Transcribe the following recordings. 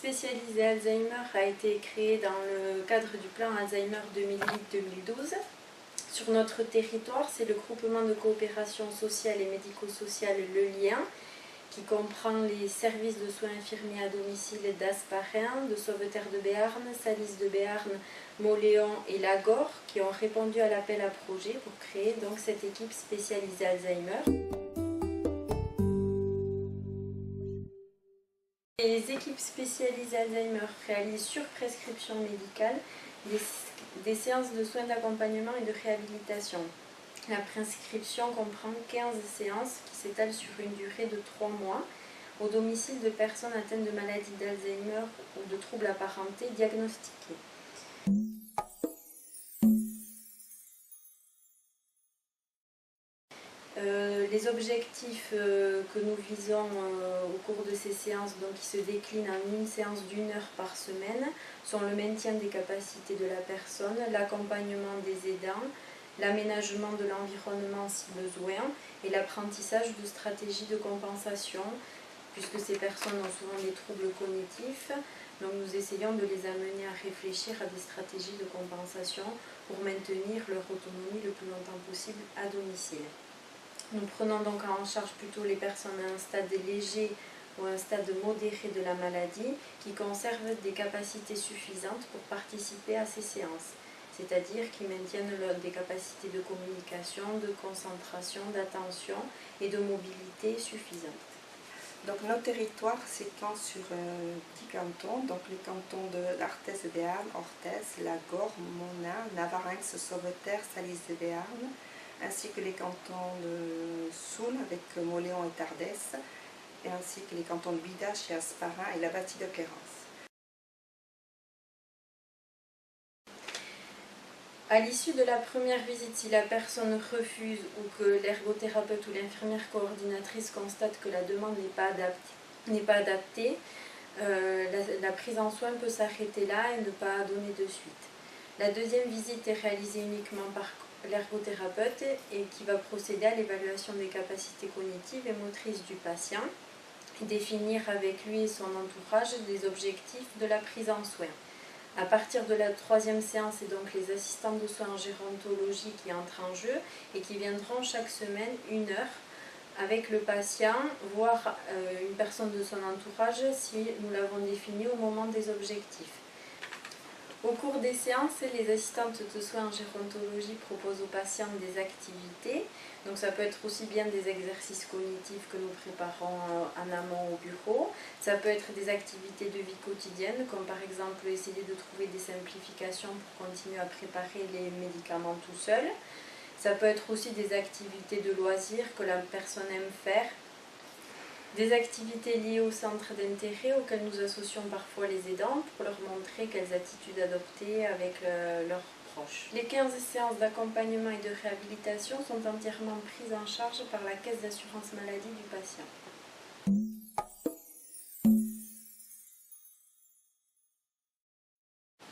spécialisée Alzheimer a été créée dans le cadre du plan Alzheimer 2008-2012. Sur notre territoire, c'est le groupement de coopération sociale et médico-sociale Le Lien, qui comprend les services de soins infirmiers à domicile d'Asparin, de Sauveterre de Béarn, Salis de Béarn, Mauléon et Lagor, qui ont répondu à l'appel à projet pour créer donc cette équipe spécialisée Alzheimer. Les équipes spécialisées Alzheimer réalisent sur prescription médicale des séances de soins d'accompagnement et de réhabilitation. La prescription comprend 15 séances qui s'étalent sur une durée de 3 mois au domicile de personnes atteintes de maladies d'Alzheimer ou de troubles apparentés diagnostiqués. Les objectifs que nous visons au cours de ces séances, donc qui se déclinent en une séance d'1 heure par semaine, sont le maintien des capacités de la personne, l'accompagnement des aidants, l'aménagement de l'environnement si besoin et l'apprentissage de stratégies de compensation, puisque ces personnes ont souvent des troubles cognitifs. Donc nous essayons de les amener à réfléchir à des stratégies de compensation pour maintenir leur autonomie le plus longtemps possible à domicile. Nous prenons donc en charge plutôt les personnes à un stade léger ou à un stade modéré de la maladie qui conservent des capacités suffisantes pour participer à ces séances, c'est-à-dire qui maintiennent des capacités de communication, de concentration, d'attention et de mobilité suffisantes. Donc notre territoire s'étend sur 10 cantons, donc les cantons de l'Arthès de Béarn, Orthez, Lagor, Monin, Navarinx, Sauveterre, Salis de Béarn, ainsi que les cantons de Soule avec Mauléon et Tardès, et ainsi que les cantons de Bidache et Asparin et la Bâtie de Quérance. À l'issue de la première visite, si la personne refuse ou que l'ergothérapeute ou l'infirmière coordinatrice constate que la demande n'est pas adaptée, la prise en soin peut s'arrêter là et ne pas donner de suite. La deuxième visite est réalisée uniquement par l'ergothérapeute et qui va procéder à l'évaluation des capacités cognitives et motrices du patient et définir avec lui et son entourage les objectifs de la prise en soin. À partir de la troisième séance, c'est donc les assistants de soins en gérontologie qui entrent en jeu et qui viendront chaque semaine 1 heure avec le patient, voire une personne de son entourage si nous l'avons défini au moment des objectifs. Au cours des séances, les assistantes de soins en gérontologie proposent aux patients des activités. Donc ça peut être aussi bien des exercices cognitifs que nous préparons en amont au bureau. Ça peut être des activités de vie quotidienne, comme par exemple essayer de trouver des simplifications pour continuer à préparer les médicaments tout seul. Ça peut être aussi des activités de loisirs que la personne aime faire. Des activités liées au centre d'intérêt auxquelles nous associons parfois les aidants pour leur montrer quelles attitudes adopter avec leurs proches. Les 15 séances d'accompagnement et de réhabilitation sont entièrement prises en charge par la caisse d'assurance maladie du patient.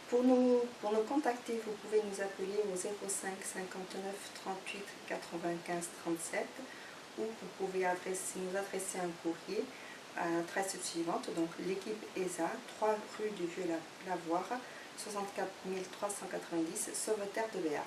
Pour nous contacter, vous pouvez nous appeler au 05 59 38 95 37 ou vous pouvez nous adresser un courrier à l'adresse suivante, donc l'équipe ESA, 3 rue du Vieux-Lavoir, 64 390, Sauveterre de Béarn.